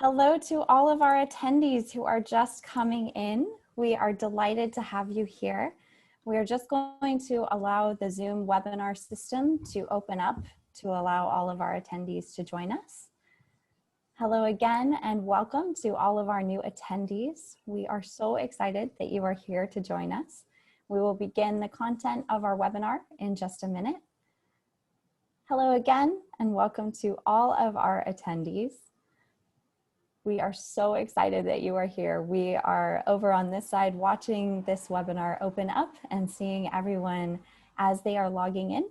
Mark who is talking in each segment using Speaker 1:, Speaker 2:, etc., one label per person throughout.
Speaker 1: Hello to all of our attendees who are just coming in. We are delighted to have you here. We are just going to allow the Zoom webinar system to open up to allow all of our attendees to join us. Hello again and welcome to all of our new attendees. We are so excited that you are here to join us. We will begin the content of our webinar in just a minute. Hello again and welcome to all of our attendees. We are so excited that you are here. We are over on this side watching this webinar open up and seeing everyone as they are logging in.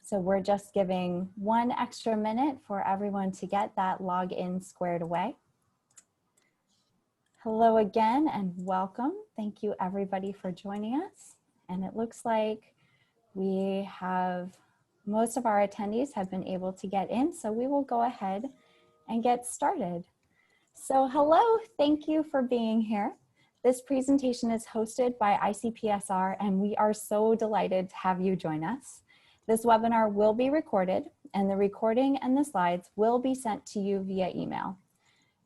Speaker 1: So we're just giving 1 extra minute for everyone to get that login squared away. Hello again and welcome. Thank you everybody for joining us. And it looks like we have most of our attendees have been able to get in, so we will go ahead and get started. So hello, thank you for being here. This presentation is hosted by ICPSR and we are so delighted to have you join us. This webinar will be recorded and the recording and the slides will be sent to you via email.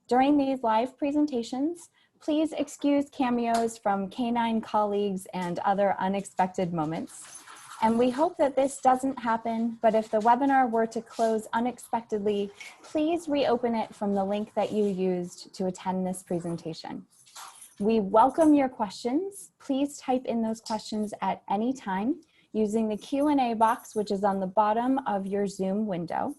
Speaker 1: During these live presentations, please excuse cameos from canine colleagues and other unexpected moments. And we hope that this doesn't happen, but if the webinar were to close unexpectedly, please reopen it from the link that you used to attend this presentation. We welcome your questions. Please type in those questions at any time using the Q&A box, which is on the bottom of your Zoom window.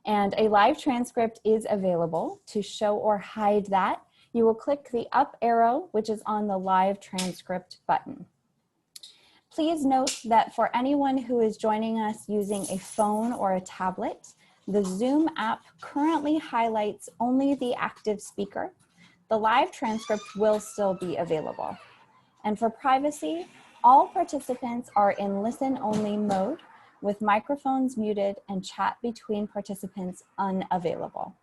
Speaker 1: And a live transcript is available. To show or hide that, you will click the up arrow, which is on the live transcript button. Please note that for anyone who is joining us using a phone or a tablet, the Zoom app currently highlights only the active speaker. The live transcript will still be available. And for privacy, all participants are in listen-only mode with microphones muted and chat between participants unavailable.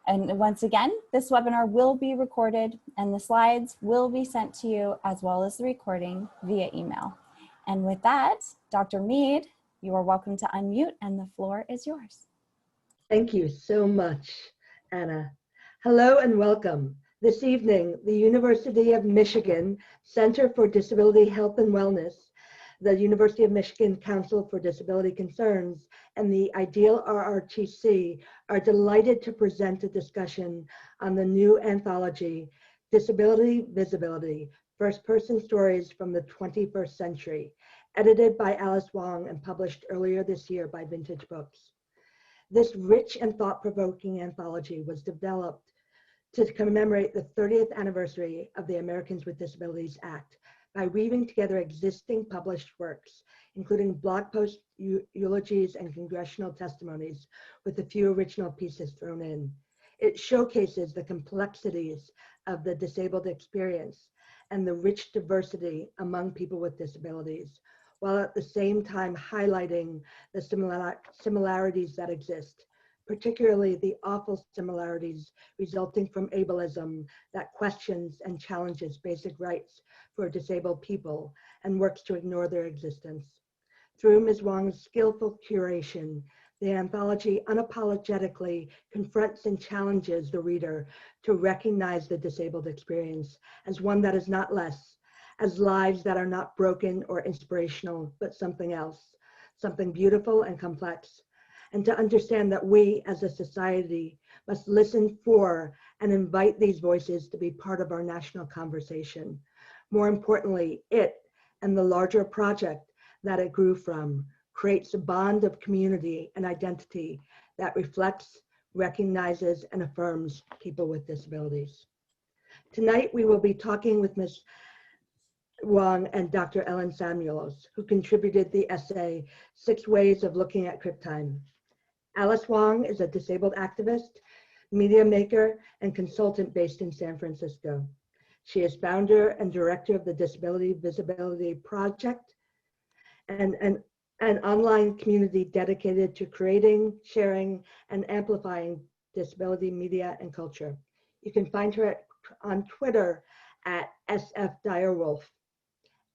Speaker 1: And once again, this webinar will be recorded and the slides will be sent to you as well as the recording via email. And with that, Dr. Mead, you are welcome to unmute and the floor is yours.
Speaker 2: Thank you so much, Anna. Hello and welcome. This evening, the University of Michigan Center for Disability Health and Wellness, the University of Michigan Council for Disability Concerns, and the Ideal RRTC are delighted to present a discussion on the new anthology, Disability Visibility, First-Person Stories from the 21st Century, edited by Alice Wong and published earlier this year by Vintage Books. This rich and thought-provoking anthology was developed to commemorate the 30th anniversary of the Americans with Disabilities Act by weaving together existing published works, including blog posts, eulogies, and congressional testimonies, with a few original pieces thrown in. It showcases the complexities of the disabled experience and the rich diversity among people with disabilities, while at the same time highlighting the similarities that exist, particularly the awful similarities resulting from ableism that questions and challenges basic rights for disabled people and works to ignore their existence. Through Ms. Wong's skillful curation, the anthology unapologetically confronts and challenges the reader to recognize the disabled experience as one that is not less, as lives that are not broken or inspirational, but something else, something beautiful and complex, and to understand that we as a society must listen for and invite these voices to be part of our national conversation. More importantly, it and the larger project that it grew from creates a bond of community and identity that reflects, recognizes, and affirms people with disabilities. Tonight, we will be talking with Ms. Wong and Dr. Ellen Samuels, who contributed the essay, 6 Ways of Looking at Crip Time. Alice Wong is a disabled activist, media maker, and consultant based in San Francisco. She is founder and director of the Disability Visibility Project, and an online community dedicated to creating, sharing, and amplifying disability media and culture. You can find her on Twitter at sfdirewolf.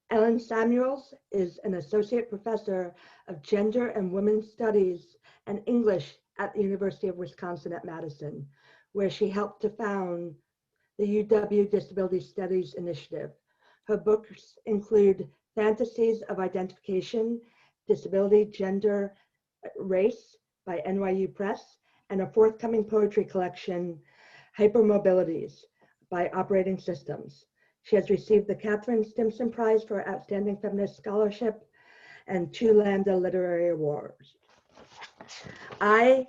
Speaker 2: Ellen Samuels is an associate professor of gender and women's studies and English at the University of Wisconsin at Madison, where she helped to found the UW Disability Studies Initiative. Her books include Fantasies of Identification, Disability, Gender, Race by NYU Press, and a forthcoming poetry collection, Hypermobilities by Operating Systems. She has received the Catherine Stimpson Prize for Outstanding Feminist Scholarship and 2 Lambda Literary Awards. I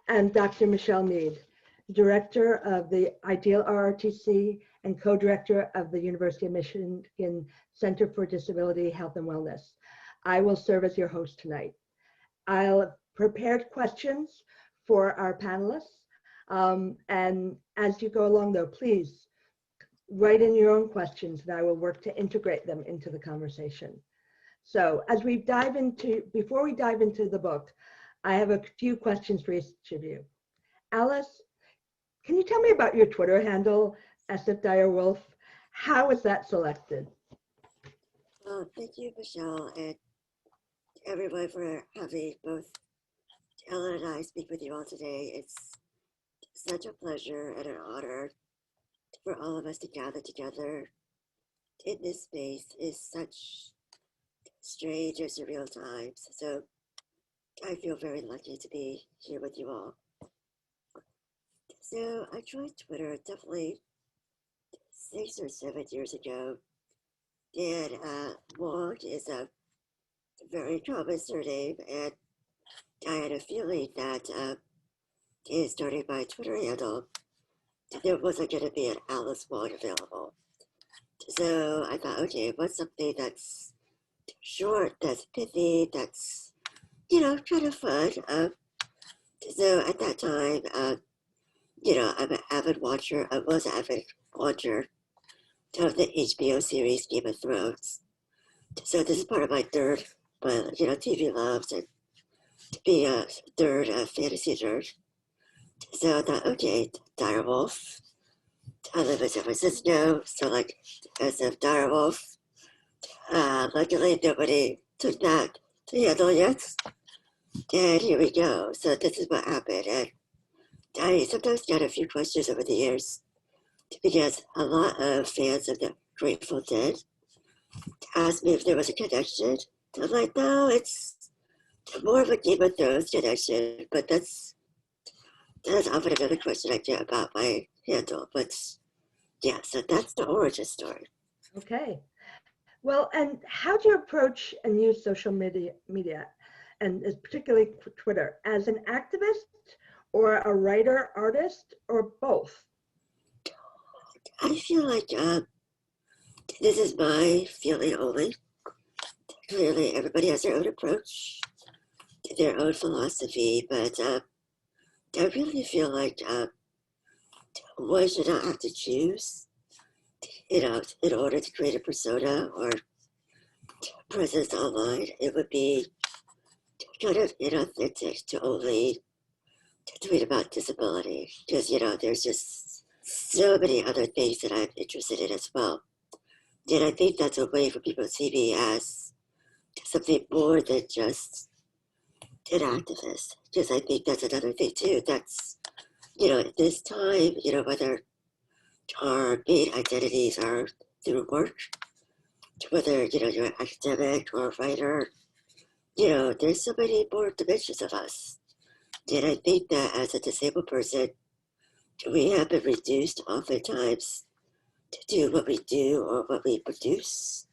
Speaker 2: am Dr. Michelle Mead, Director of the Ideal RRTC and co-director of the University of Michigan Center for Disability Health and Wellness. I will serve as your host tonight. I'll prepared questions for our panelists. And as you go along though, please write in your own questions and I will work to integrate them into the conversation. So as we dive into, before we dive into the book, I have a few questions for each of you. Alice, can you tell me about your Twitter handle, @direwolf? How was that selected?
Speaker 3: Thank you, Michelle, and everyone for having both Ellen and I speak with you all today. It's such a pleasure and an honor for all of us to gather together in this space. Is such strange and surreal times. So I feel very lucky to be here with you all. So I joined Twitter definitely 6 or 7 years ago. And Wong is a very common surname, and I had a feeling that in starting my Twitter handle, there wasn't going to be an Alice Wong available. So I thought, okay, what's something that's short, that's pithy, that's, you know, kind of fun. So at that time, you know, I'm an avid watcher, I was an avid watcher of the HBO series Game of Thrones. So this is part of my third, you know, TV loves, and to be a third fantasy nerd. So I thought, okay, direwolf. I live in San Francisco, so like, as a direwolf. Luckily, nobody took that to handle yet. And here we go. So this is what happened. And I sometimes get a few questions over the years because a lot of fans of the Grateful Dead asked me if there was a connection. I'm like, no, it's more of a Game of Thrones connection, but that's often another question I get about my handle. But yeah, so that's the origin story.
Speaker 2: Okay. Well, and how do you approach and use social media, and particularly Twitter, as an activist or a writer, artist, or both?
Speaker 3: I feel like this is my feeling only. Clearly, everybody has their own approach, their own philosophy, but I really feel like one should not have to choose, you know, in order to create a persona or presence online. It would be kind of inauthentic to only tweet about disability because, you know, there's just so many other things that I'm interested in as well. And I think that's a way for people to see me as something more than just an activist. Because I think that's another thing too. That's, you know, at this time, you know, whether our main identities are through work, whether, you know, you're an academic or a writer, you know, there's so many more dimensions of us. And I think that as a disabled person, we have been reduced oftentimes to do what we do or what we produce.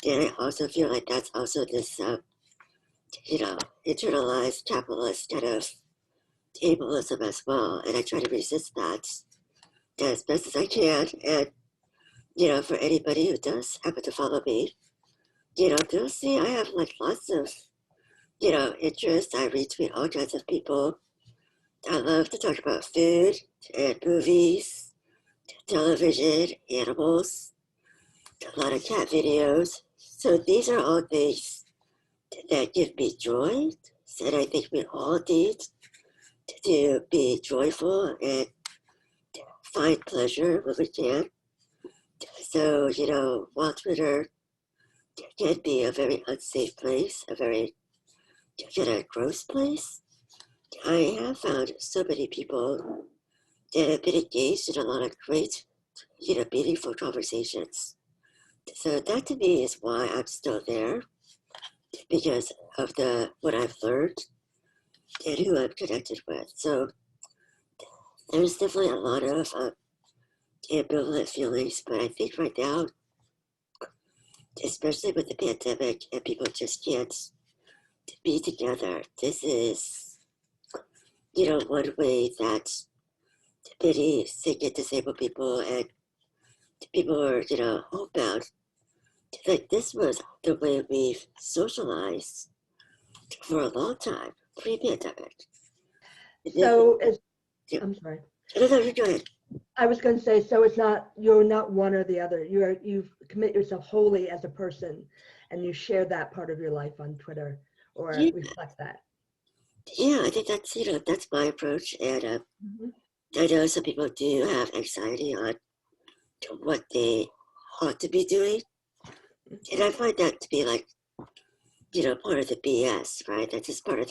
Speaker 3: And I also feel like that's also this, you know, internalized capitalist kind of ableism as well. And I try to resist that as best as I can. And, you know, for anybody who does happen to follow me, you know, they'll see I have like lots of, you know, interests. I retweet all kinds of people. I love to talk about food and movies, television, animals, a lot of cat videos. So these are all things that give me joy. And I think we all need to be joyful and find pleasure when we can. So, you know, while Twitter can be a very unsafe place, a very kind of gross place, I have found so many people that have been engaged in a lot of great, meaningful conversations. So that to me is why I'm still there, because of what I've learned and who I'm connected with. So there's definitely a lot of ambivalent feelings, but I think right now, especially with the pandemic and people just can't be together, this is, one way that many sick and disabled people and people who are, homebound, like this was the way we've socialized for a long time, pre-pandemic.
Speaker 2: So
Speaker 3: Yeah.
Speaker 2: I'm sorry.
Speaker 3: No, you go ahead.
Speaker 2: I was going to say, so you're not one or the other. You commit yourself wholly as a person, and you share that part of your life on Twitter or reflect that.
Speaker 3: Yeah, I think that's my approach. And I know some people do have anxiety on what they ought to be doing. And I find that to be like, part of the BS, right? That's just part of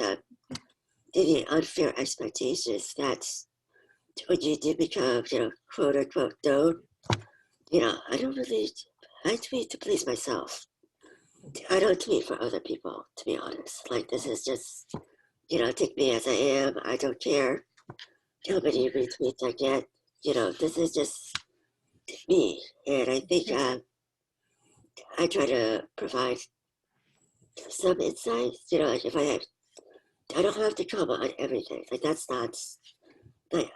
Speaker 3: the unfair expectations that when you do become, quote unquote, known, I tweet to please myself. I don't tweet for other people, to be honest. Like, this is just, take me as I am. I don't care how many retweets I get. This is just me. And I think I try to provide some insights. Like if I don't have to comment on everything. Like, that's not, like,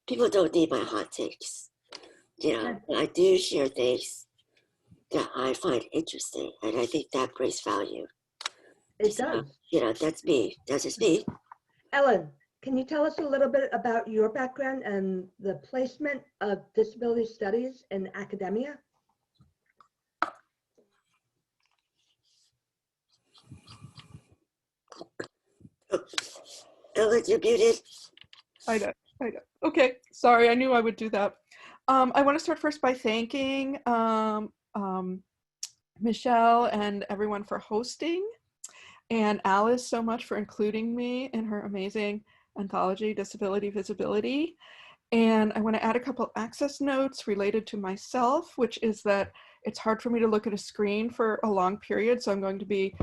Speaker 3: people don't need my hot takes. I do share things that I find interesting, and I think that brings value.
Speaker 2: It does.
Speaker 3: That's me. That's just me.
Speaker 2: Ellen, can you tell us a little bit about your background and the placement of disability studies in academia?
Speaker 3: Ellen, you're muted.
Speaker 4: I know. Okay, sorry, I knew I would do that. I want to start first by thanking Michelle and everyone for hosting, and Alice so much for including me in her amazing anthology, Disability Visibility. And I want to add a couple access notes related to myself, which is that it's hard for me to look at a screen for a long period, so I'm going to be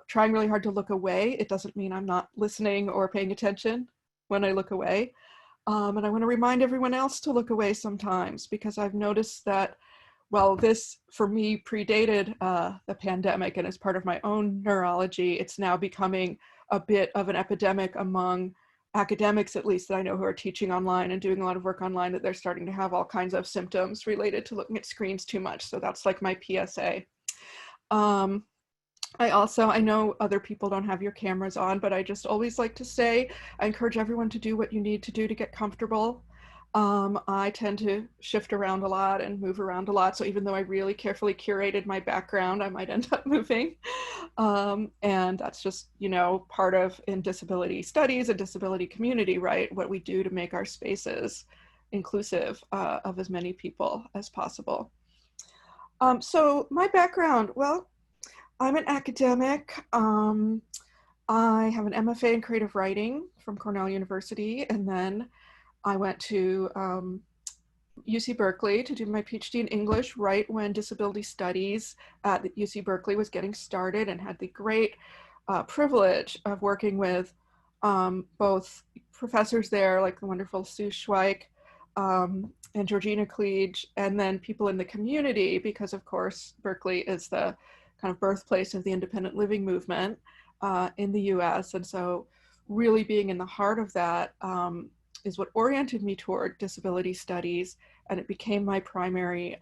Speaker 4: trying really hard to look away. It doesn't mean I'm not listening or paying attention when I look away. And I want to remind everyone else to look away sometimes, because I've noticed that while this for me predated the pandemic and is part of my own neurology, it's now becoming a bit of an epidemic among academics, at least that I know, who are teaching online and doing a lot of work online, that they're starting to have all kinds of symptoms related to looking at screens too much. So that's like my PSA. I know other people don't have your cameras on, but I just always like to say, I encourage everyone to do what you need to do to get comfortable. I tend to shift around a lot and move around a lot. So even though I really carefully curated my background, I might end up moving. And that's just, part of in disability studies and disability community, right? What we do to make our spaces inclusive of as many people as possible. So my background, well, I'm an academic. I have an MFA in creative writing from Cornell University, and then I went to UC Berkeley to do my PhD in English right when disability studies at UC Berkeley was getting started, and had the great privilege of working with both professors there, like the wonderful Sue Schweik and Georgina Klege, and then people in the community, because of course Berkeley is the kind of birthplace of the independent living movement in the US. And so really being in the heart of that is what oriented me toward disability studies, and it became my primary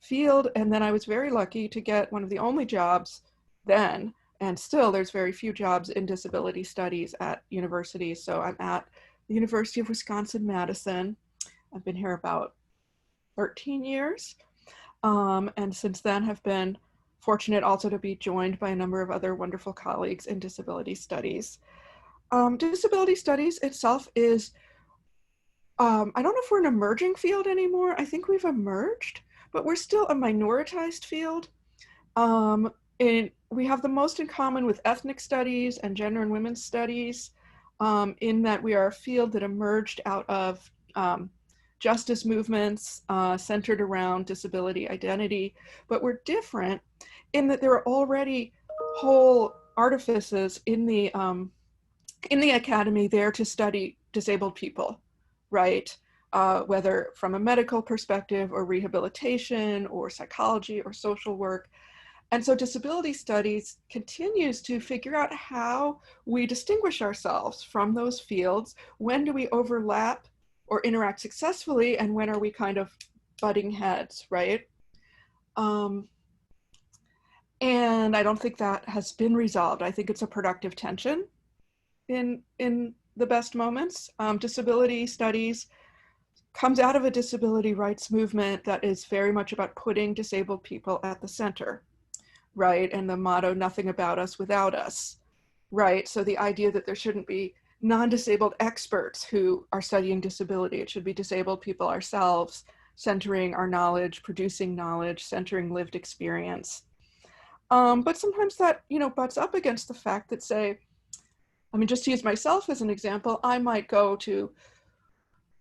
Speaker 4: field. And then I was very lucky to get one of the only jobs then, and still there's very few jobs in disability studies at universities. So I'm at the University of Wisconsin-Madison. I've been here about 13 years. And since then have been fortunate also to be joined by a number of other wonderful colleagues in disability studies. Disability studies itself is, I don't know if we're an emerging field anymore. I think we've emerged, but we're still a minoritized field. We have the most in common with ethnic studies and gender and women's studies. in that we are a field that emerged out of justice movements centered around disability identity, but we're different in that there are already whole artifices in the academy there to study disabled people, right? Whether from a medical perspective or rehabilitation or psychology or social work. And so disability studies continues to figure out how we distinguish ourselves from those fields. When do we overlap or interact successfully, and when are we kind of butting heads, right? And I don't think that has been resolved. I think it's a productive tension in the best moments. Disability studies comes out of a disability rights movement that is very much about putting disabled people at the center, right? And the motto, nothing about us without us, right? So the idea that there shouldn't be non-disabled experts who are studying disability. It should be disabled people ourselves, centering our knowledge, producing knowledge, centering lived experience. But sometimes that, butts up against the fact that, say, I mean, just to use myself as an example, I might go to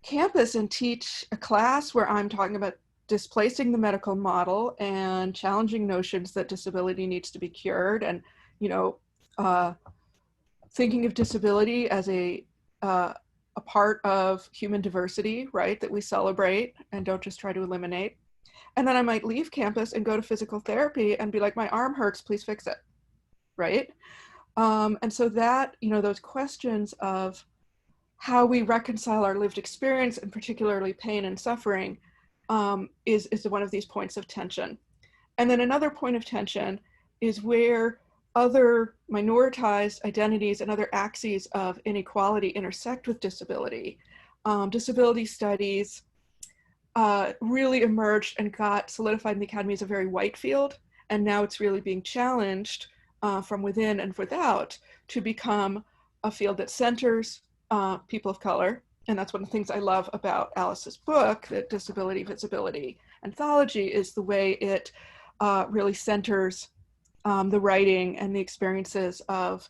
Speaker 4: campus and teach a class where I'm talking about displacing the medical model and challenging notions that disability needs to be cured, and thinking of disability as a part of human diversity, right, that we celebrate and don't just try to eliminate. And then I might leave campus and go to physical therapy and be like, my arm hurts, please fix it, right? And so that, those questions of how we reconcile our lived experience, and particularly pain and suffering, is one of these points of tension. And then another point of tension is where other minoritized identities and other axes of inequality intersect with disability. Disability studies really emerged and got solidified in the academy as a very white field, and now it's really being challenged from within and without to become a field that centers people of color. And that's one of the things I love about Alice's book, that Disability Visibility Anthology, is the way it really centers the writing and the experiences of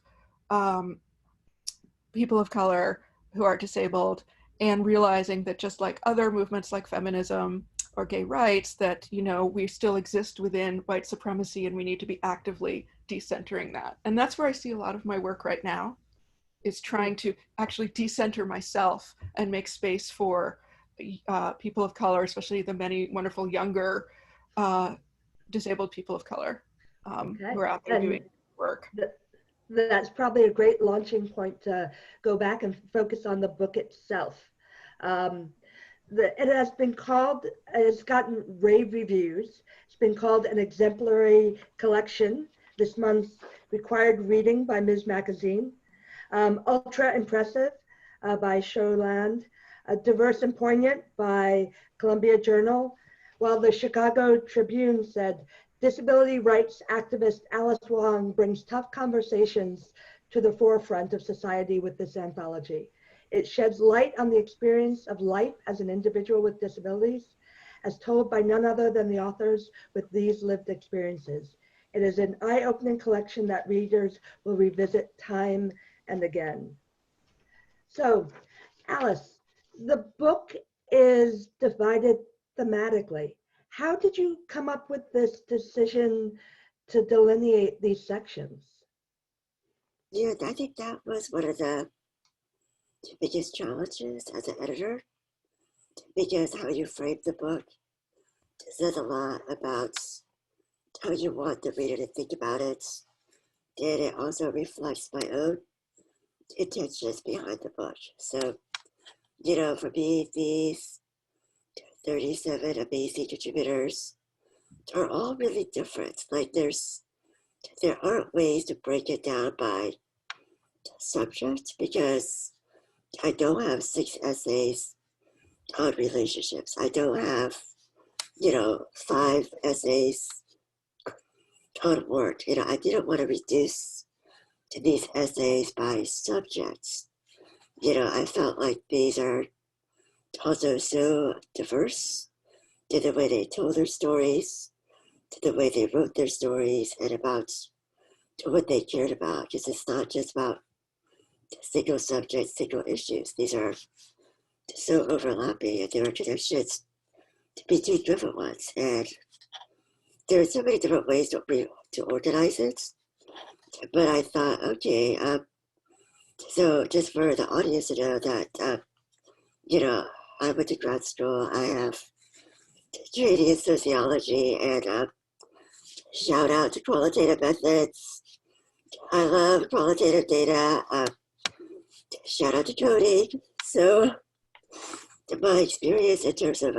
Speaker 4: people of color who are disabled, and realizing that just like other movements like feminism or gay rights, that, we still exist within white supremacy, and we need to be actively decentering that. And that's where I see a lot of my work right now, is trying to actually decenter myself and make space for people of color, especially the many wonderful younger disabled people of color who are out there doing work.
Speaker 2: That's probably a great launching point to go back and focus on the book itself. It has been called, it's gotten rave reviews. It's been called an exemplary collection, this month's required reading by Ms. Magazine, ultra impressive by Showland, diverse and poignant by Columbia Journal, while the Chicago Tribune said, disability rights activist Alice Wong brings tough conversations to the forefront of society with this anthology. It sheds light on the experience of life as an individual with disabilities, as told by none other than the authors with these lived experiences. It is an eye-opening collection that readers will revisit time and again. So, Alice, the book is divided thematically. How did you come up with this decision to delineate these sections?
Speaker 3: Yeah, I think that was one of the biggest challenges as an editor, because how you frame the book says a lot about how you want the reader to think about it. And it also reflects my own intentions behind the book. So, for me, these 37 amazing contributors are all really different. Like there aren't ways to break it down by subject, because I don't have 6 essays on relationships. I don't have, 5 essays on work. I didn't want to reduce these essays by subjects. I felt like these are also so diverse to the way they told their stories, to the way they wrote their stories, and about what they cared about. Because it's not just about single subjects, single issues. These are so overlapping, and there are connections between different ones. And there are so many different ways to organize it. But I thought, okay, so just for the audience to know that, I went to grad school. I have training in sociology, and shout out to qualitative methods. I love qualitative data. Shout out to coding. So my experience in terms of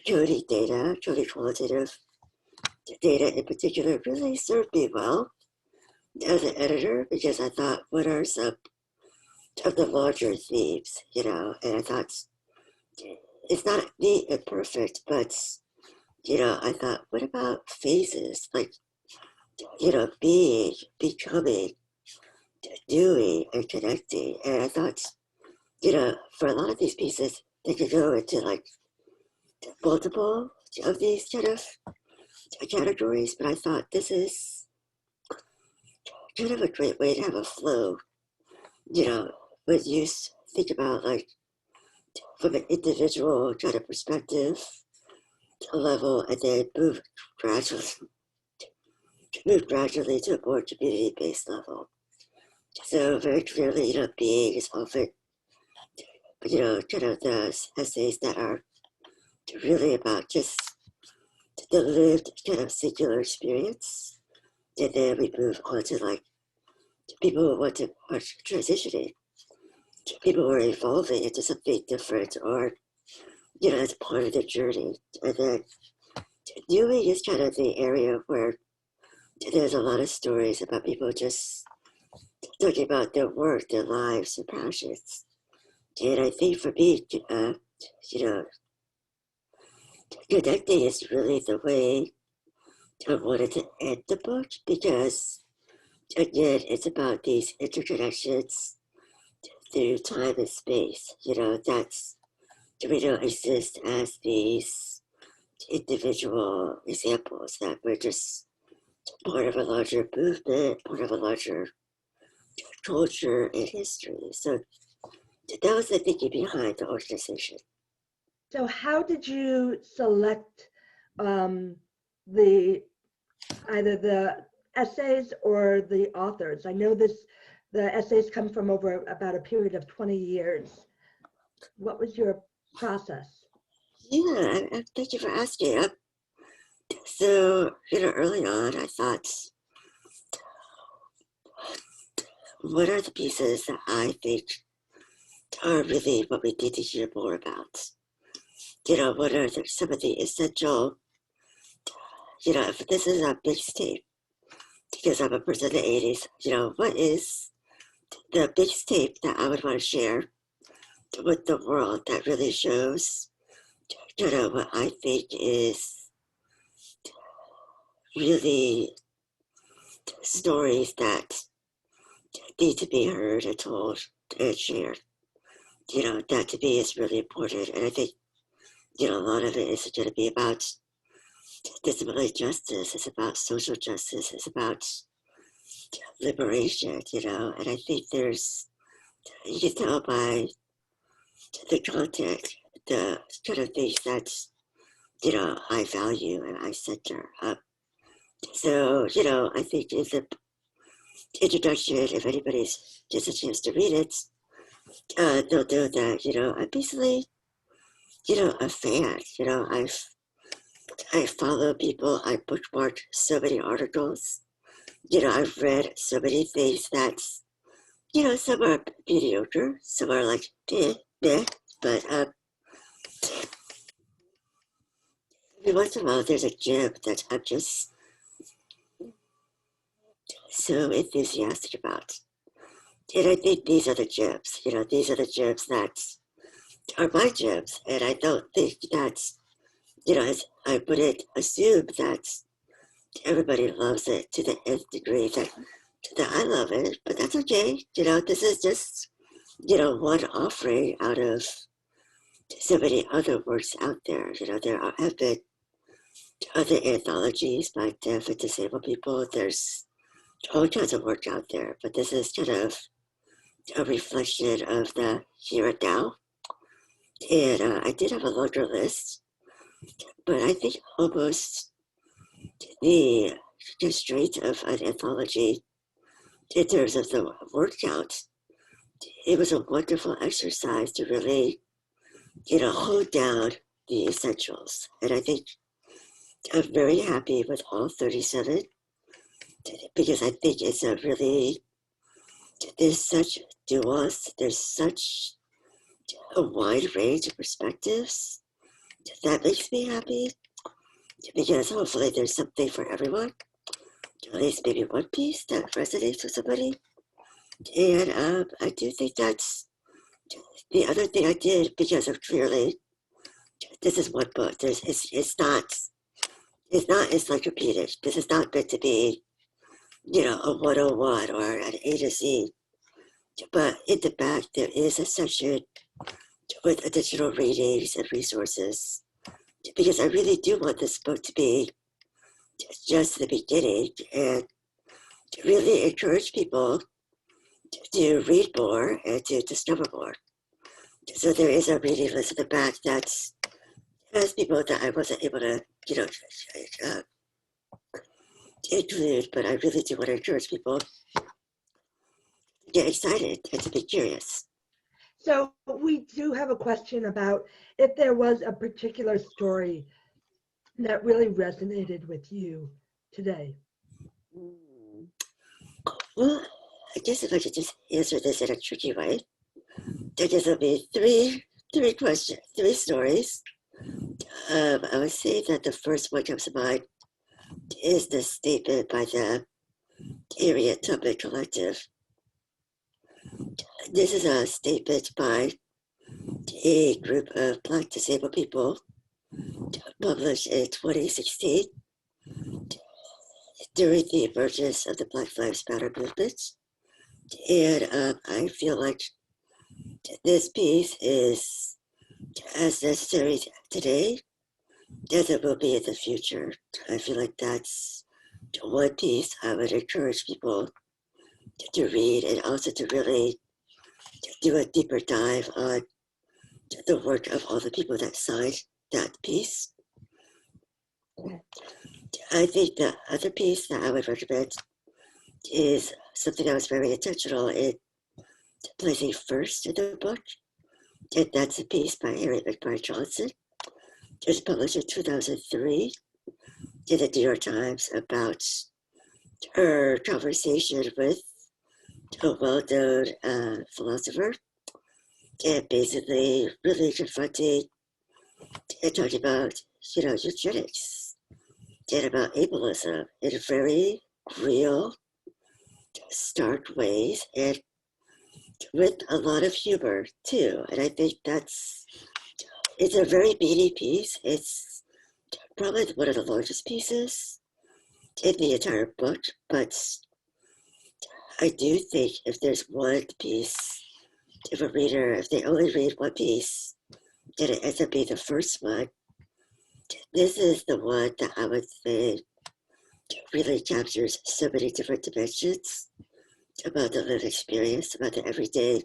Speaker 3: coding data, coding qualitative data in particular, really served me well as an editor, because I thought, what are some of the larger themes, and I thought, it's not neat and perfect, but, I thought, what about phases, like, being, becoming, doing, and connecting. And I thought, for a lot of these pieces, they could go into like multiple of these kind of categories, but I thought this is kind of a great way to have a flow, when you think about like from an individual kind of perspective level, and then move gradually to a more community-based level. So very clearly, being is often, kind of the essays that are really about just the lived kind of singular experience. And then we move on to like people who are transitioning, people who are evolving into something different, or, as part of the journey. And then doing is kind of the area where there's a lot of stories about people just talking about their work, their lives, their passions. And I think for me, connecting is really the way I wanted to end the book, because, again, it's about these interconnections through time and space, that's, we don't exist as these individual examples, that we're just part of a larger movement, part of a larger culture and history. So that was the thinking behind the organization.
Speaker 2: So how did you select either the essays or the authors? I know the essays come from over about a period of 20 years. What was your process?
Speaker 3: Yeah, thank you for asking. So, early on, I thought, what are the pieces that I think are really what we need to hear more about? What are some of the essential, if this is a mixtape, because I'm a person in the 80s, what is the mixtape that I would want to share with the world that really shows, what I think is really stories that need to be heard and told and shared. That to me is really important. And I think, a lot of it is going to be about disability justice. It's about social justice. It's about liberation, and I think you can tell by the content, the kind of things that, I value and I center up. So, I think in the introduction, if anybody's gets a chance to read it, they'll know that, I'm basically, a fan. I follow people. I bookmarked so many articles. I've read so many things that, some are mediocre, some are like, meh, but every once in a while there's a gem that I'm just so enthusiastic about. And I think these are the gems, these are the gems that are my gems. And I don't think that, I wouldn't assume that everybody loves it to the nth degree that I love it, but that's okay. This is just, one offering out of so many other works out there. There have been other anthologies by deaf and disabled people. There's all kinds of work out there, but this is kind of a reflection of the here and now. And I did have a longer list, but I think almost the constraint of an anthology in terms of the word count, it was a wonderful exercise to really, hold down the essentials. And I think I'm very happy with all 37 because I think it's a really, there's such nuance, there's such a wide range of perspectives. That makes me happy because hopefully there's something for everyone. At least maybe one piece that resonates with somebody. And I do think that's the other thing I did because of clearly, this is one book. It's not encyclopedic. This is not meant to be, a 101 or an A to Z. But in the back, there is a section with additional readings and resources because I really do want this book to be just the beginning and to really encourage people to read more and to discover more. So there is a reading list in the back that has people that I wasn't able to, include, but I really do want to encourage people to get excited and to be curious.
Speaker 2: So we do have a question about if there was a particular story that really resonated with you today.
Speaker 3: Well, I guess if I could just answer this in a tricky way, there just will be three stories. I would say that the first one comes to mind is the statement by the Harriet Tubman Collective. This is a statement by a group of Black disabled people published in 2016 during the emergence of the Black Lives Matter movement. And I feel like this piece is as necessary today as it will be in the future. I feel like that's one piece I would encourage people to read and also to really do a deeper dive on the work of all the people that signed that piece. I think the other piece that I would recommend is something I was very intentional in placing first in the book, and that's a piece by Harriet McBride Johnson. It was published in 2003 in the New York Times about her conversation with a well-known philosopher, and basically really confronting and talking about, eugenics and about ableism in very real, stark ways, and with a lot of humor too. And I think it's a very meaty piece. It's probably one of the largest pieces in the entire book, but I do think if there's one piece, if a reader, if they only read one piece, and it ends up being the first one, this is the one that I would say really captures so many different dimensions about the lived experience, about the everyday,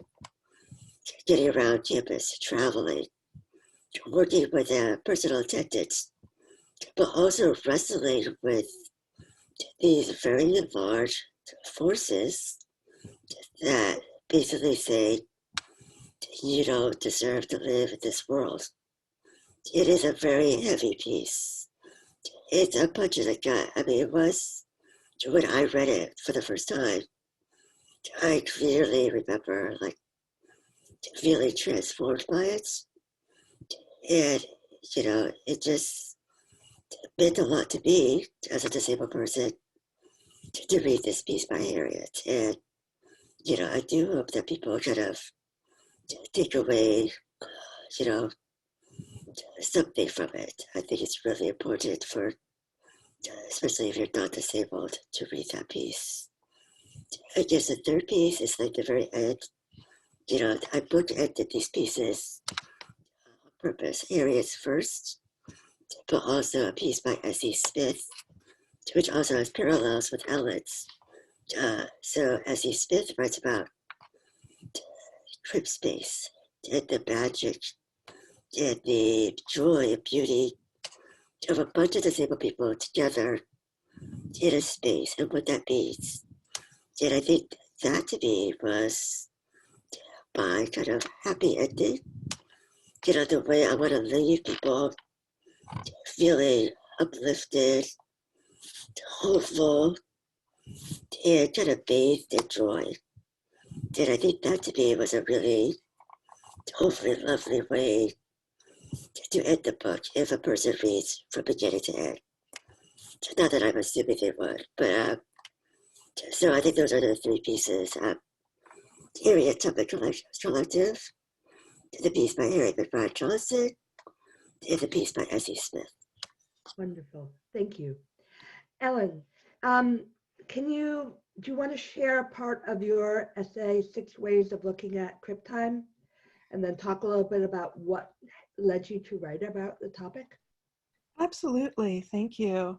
Speaker 3: getting around campus, traveling, working with personal attendants, but also wrestling with these very large forces that basically say, you don't deserve to live in this world. It is a very heavy piece. It's a punch in the gut. I mean, it was, when I read it for the first time, I clearly remember feeling transformed by it. And, it just meant a lot to me as a disabled person to read this piece by Harriet. And, I do hope that people kind of take away, something from it. I think it's really important for, especially if you're not disabled, to read that piece. I guess the third piece is like the very end. I bookended these pieces on purpose. Harriet's first, but also a piece by S.E. Smith, which also has parallels with Ellen's. So S.E. Smith writes about Crip space, and the magic and the joy and beauty of a bunch of disabled people together in a space and what that means. And I think that to me was my kind of happy ending. The way I want to leave people feeling uplifted, hopeful, and kind of bathed in joy. And I think that to me was a really, hopefully lovely way to end the book if a person reads from beginning to end. Not that I'm assuming they would, but so I think those are the three pieces. Harriet Tubman Collective, the piece by Harriet McBride Johnson, and the piece by Essie Smith.
Speaker 2: Wonderful, thank you. Ellen, do you want to share a part of your essay, 6 Ways of Looking at Crip Time, and then talk a little bit about what led you to write about the topic?
Speaker 4: Absolutely, thank you.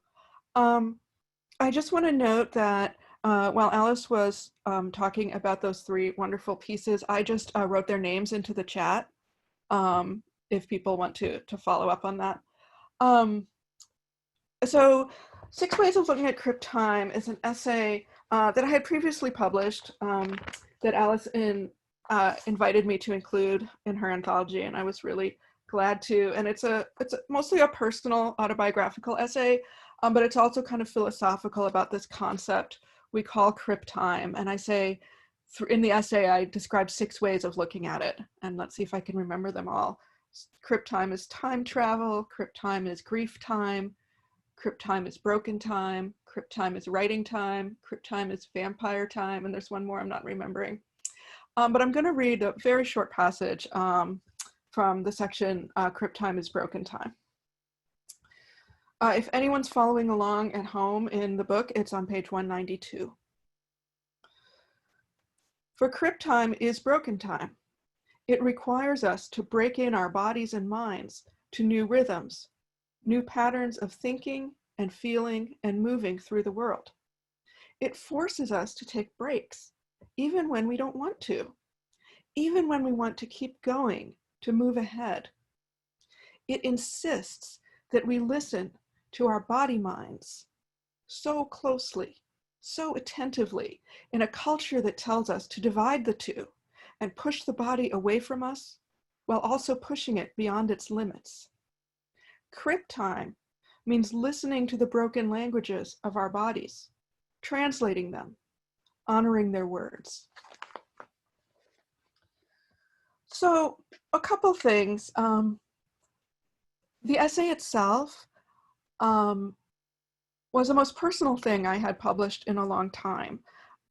Speaker 4: I just want to note that while Alice was talking about those 3 wonderful pieces, I just wrote their names into the chat if people want to follow up on that. So 6 Ways of Looking at Crip Time is an essay that I had previously published that Alice invited me to include in her anthology, and I was really glad to. And it's mostly a personal autobiographical essay, but it's also kind of philosophical about this concept we call Crip Time. And I say, in the essay, I describe 6 ways of looking at it. And let's see if I can remember them all. Crip Time is time travel. Crip Time is grief time. Crip Time is broken time. Crip Time is writing time. Crip Time is vampire time. And there's one more I'm not remembering. But I'm going to read a very short passage from the section Crip Time is broken time. If anyone's following along at home in the book, it's on page 192. For Crip Time is broken time. It requires us to break in our bodies and minds to new rhythms, new patterns of thinking and feeling and moving through the world. It forces us to take breaks, even when we don't want to, even when we want to keep going, to move ahead. It insists that we listen to our body minds so closely, so attentively, in a culture that tells us to divide the two and push the body away from us while also pushing it beyond its limits. Crip time means listening to the broken languages of our bodies, translating them, honoring their words. So a couple things. The essay itself was the most personal thing I had published in a long time.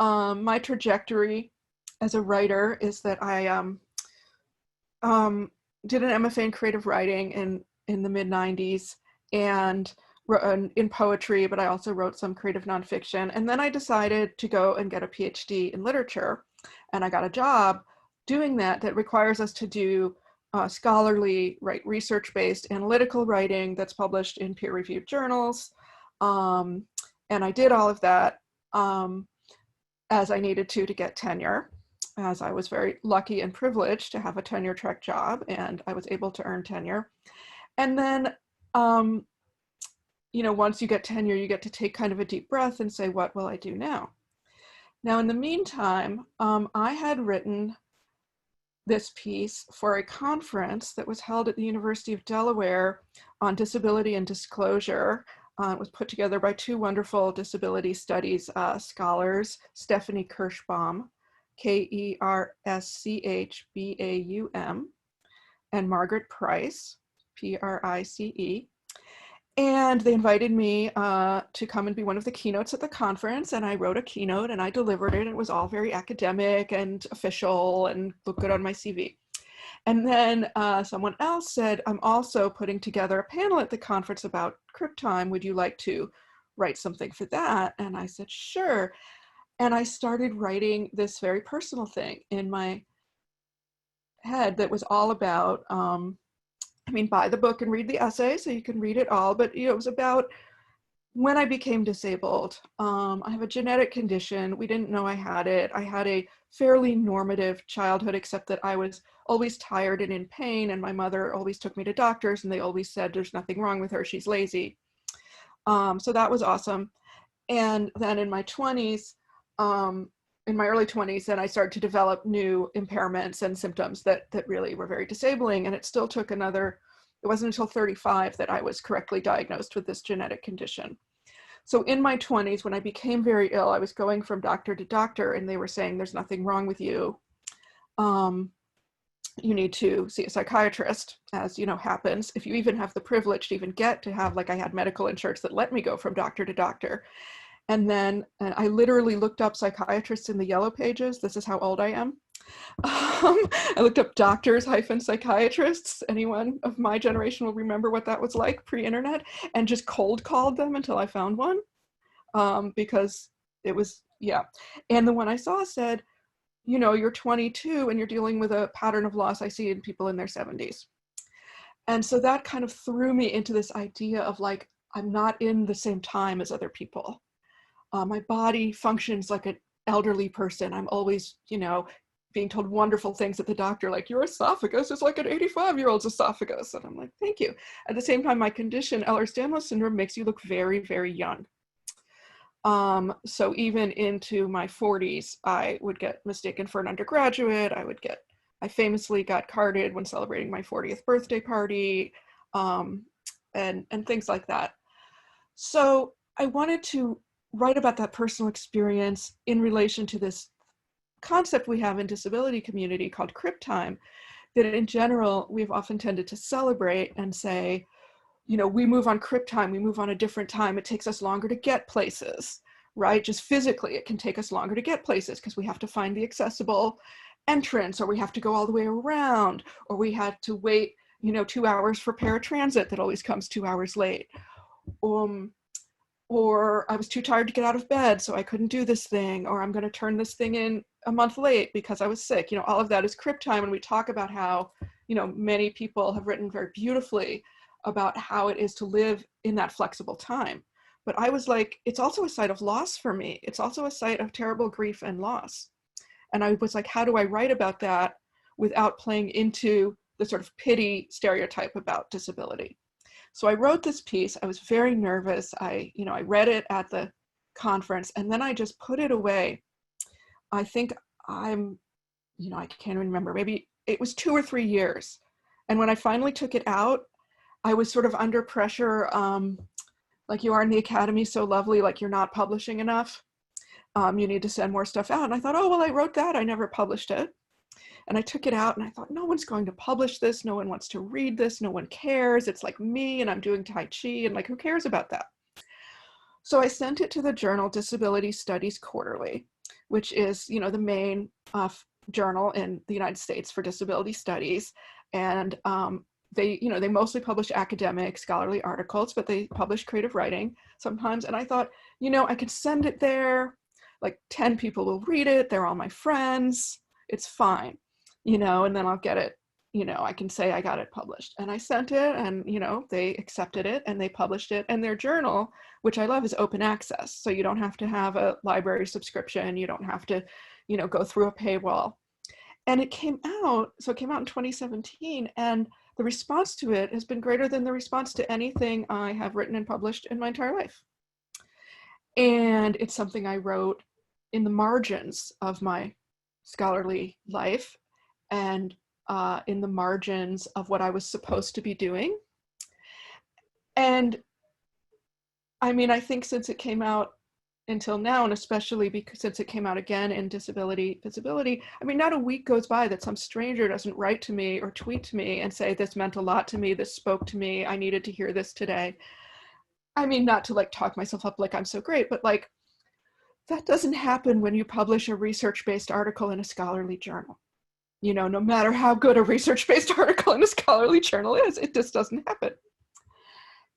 Speaker 4: My trajectory as a writer is that I did an MFA in creative writing in the mid-90s and in poetry, but I also wrote some creative nonfiction. And then I decided to go and get a PhD in literature. And I got a job doing that requires us to do scholarly, research-based analytical writing that's published in peer-reviewed journals. And I did all of that as I needed to get tenure, as I was very lucky and privileged to have a tenure-track job, and I was able to earn tenure. And then, once you get tenure, you get to take kind of a deep breath and say, what will I do now? Now, in the meantime, I had written this piece for a conference that was held at the University of Delaware on disability and disclosure. It was put together by 2 wonderful disability studies scholars, Stephanie Kirschbaum, Kerschbaum, and Margaret Price, Price. And they invited me to come and be one of the keynotes at the conference, and I wrote a keynote and I delivered it. It was all very academic and official and looked good on my CV. And then someone else said, I'm also putting together a panel at the conference about Crip time. Would you like to write something for that? And I said, sure. And I started writing this very personal thing in my head that was all about, buy the book and read the essay so you can read it all. But it was about when I became disabled, I have a genetic condition. We didn't know I had it. I had a fairly normative childhood, except that I was always tired and in pain, and my mother always took me to doctors, and they always said, there's nothing wrong with her, she's lazy. So that was awesome. And then in my 20s, in my early 20s, then I started to develop new impairments and symptoms that really were very disabling. And it still took it wasn't until 35 that I was correctly diagnosed with this genetic condition. So in my 20s, when I became very ill, I was going from doctor to doctor, and they were saying, there's nothing wrong with you. You need to see a psychiatrist, as happens if you even have the privilege to even get to have, like, I had medical insurance that let me go from doctor to doctor. And then I literally looked up psychiatrists in the yellow pages. This is how old I am. I looked up doctors-psychiatrists. Anyone of my generation will remember what that was like pre-internet, and just cold called them until I found one, because it was, yeah. And the one I saw said, you're 22 and you're dealing with a pattern of loss I see in people in their 70s. And so that kind of threw me into this idea of, like, I'm not in the same time as other people. My body functions like an elderly person. I'm always, being told wonderful things at the doctor, like, your esophagus is like an 85-year-old's esophagus. And I'm like, thank you. At the same time, my condition, Ehlers-Danlos syndrome, makes you look very, very young. So even into my 40s, I would get mistaken for an undergraduate. I famously got carded when celebrating my 40th birthday party, and things like that. So I wanted to write about that personal experience in relation to this concept we have in disability community called Crip time, that in general, we've often tended to celebrate and say, we move on Crip time, we move on a different time, it takes us longer to get places, right? Just physically, it can take us longer to get places because we have to find the accessible entrance, or we have to go all the way around, or we had to wait, 2 hours for paratransit that always comes 2 hours late. Or I was too tired to get out of bed, so I couldn't do this thing, or I'm going to turn this thing in a month late because I was sick. All of that is Crip time. And we talk about how, many people have written very beautifully about how it is to live in that flexible time. But I was like, it's also a site of loss for me. It's also a site of terrible grief and loss. And I was like, how do I write about that without playing into the sort of pity stereotype about disability? So I wrote this piece. I was very nervous. I read it at the conference, and then I just put it away. I think I can't remember, maybe it was 2 or 3 years. And when I finally took it out, I was sort of under pressure, like, you are in the academy, so lovely, like, you're not publishing enough. You need to send more stuff out. And I thought, oh, well, I wrote that, I never published it. And I took it out and I thought, no one's going to publish this. No one wants to read this. No one cares. It's like me, and I'm doing Tai Chi, and, like, who cares about that? So I sent it to the journal Disability Studies Quarterly, which is, the main journal in the United States for disability studies. And they mostly publish academic scholarly articles, but they publish creative writing sometimes. And I thought, I could send it there, like 10 people will read it. They're all my friends. It's fine. And then I'll get it, I can say I got it published. And I sent it, and, they accepted it and they published it. And their journal, which I love, is open access. So you don't have to have a library subscription. You don't have to, go through a paywall. And it came out in 2017. And the response to it has been greater than the response to anything I have written and published in my entire life. And it's something I wrote in the margins of my scholarly life, and in the margins of what I was supposed to be doing. And I mean, I think since it came out until now, and especially because since it came out again in Disability Visibility, I mean, not a week goes by that some stranger doesn't write to me or tweet to me and say, this meant a lot to me, this spoke to me, I needed to hear this today. I mean, not to, like, talk myself up like I'm so great, but, like, that doesn't happen when you publish a research-based article in a scholarly journal. No matter how good a research-based article in a scholarly journal is, it just doesn't happen.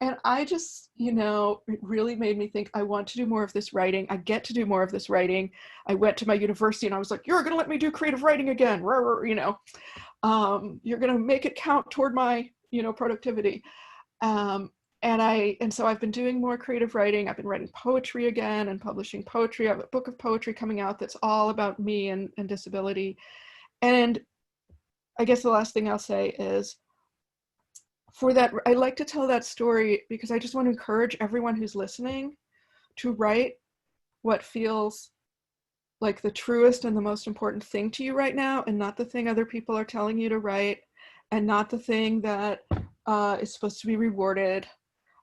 Speaker 4: And I just, it really made me think, I want to do more of this writing. I get to do more of this writing. I went to my university and I was like, you're going to let me do creative writing again. You're going to make it count toward my, productivity. And so I've been doing more creative writing. I've been writing poetry again and publishing poetry. I have a book of poetry coming out that's all about me and disability. And I guess the last thing I'll say is, for that, I like to tell that story because I just want to encourage everyone who's listening to write what feels like the truest and the most important thing to you right now, and not the thing other people are telling you to write, and not the thing that is supposed to be rewarded.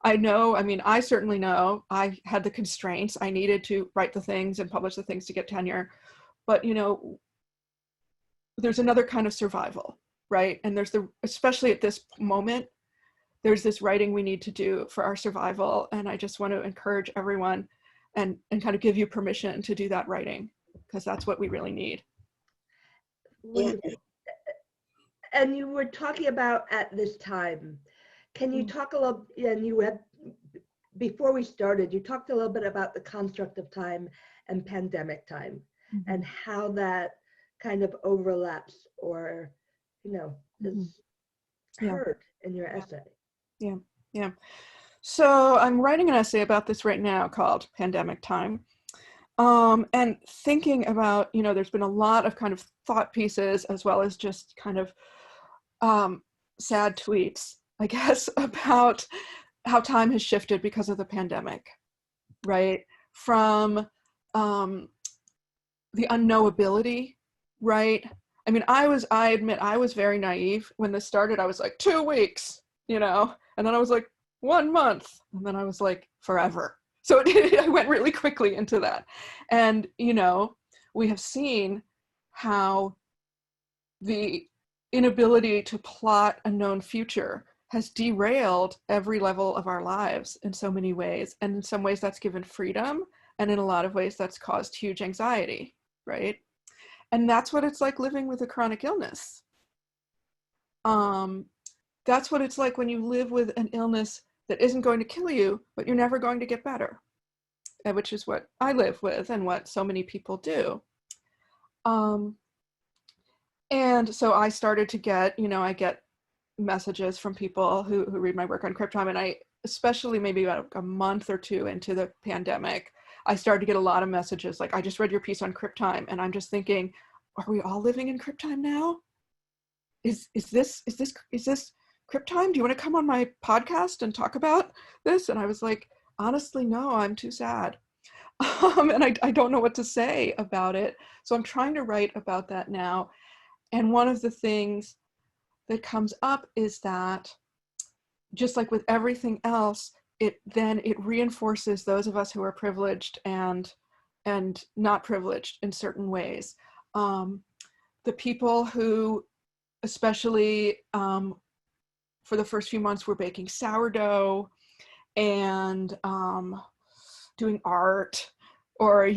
Speaker 4: I certainly know I had the constraints. I needed to write the things and publish the things to get tenure, but there's another kind of survival, right? And especially at this moment, there's this writing we need to do for our survival. And I just want to encourage everyone and kind of give you permission to do that writing, because that's what we really need.
Speaker 3: Yeah.
Speaker 2: And you were talking about at this time. Can you talk a little, and before we started, you talked a little bit about the construct of time and pandemic time, and how that kind of overlaps or, is heard in your essay.
Speaker 4: Yeah. So I'm writing an essay about this right now called Pandemic Time. And thinking about, there's been a lot of kind of thought pieces as well as just kind of sad tweets, I guess, about how time has shifted because of the pandemic, right? From the unknowability, right? I mean, I admit I was very naive when this started. I was like 2 weeks, and then I was like 1 month, and then I was like forever. So I went really quickly into that. And, we have seen how the inability to plot a known future has derailed every level of our lives in so many ways. And in some ways that's given freedom. And in a lot of ways that's caused huge anxiety, right? And that's what it's like living with a chronic illness. That's what it's like when you live with an illness that isn't going to kill you, but you're never going to get better, which is what I live with and what so many people do. And so I started to get, I get messages from people who read my work on Crip time, and I, especially maybe about a month or two into the pandemic, I started to get a lot of messages like, I just read your piece on Crip time, and I'm just thinking, are we all living in Crip time now? Is this Crip time? Do you want to come on my podcast and talk about this? And I was like, honestly, no, I'm too sad. And I don't know what to say about it. So I'm trying to write about that now. And one of the things that comes up is that, just like with everything else, it reinforces those of us who are privileged and not privileged in certain ways. The people who, especially for the first few months, were baking sourdough and doing art, or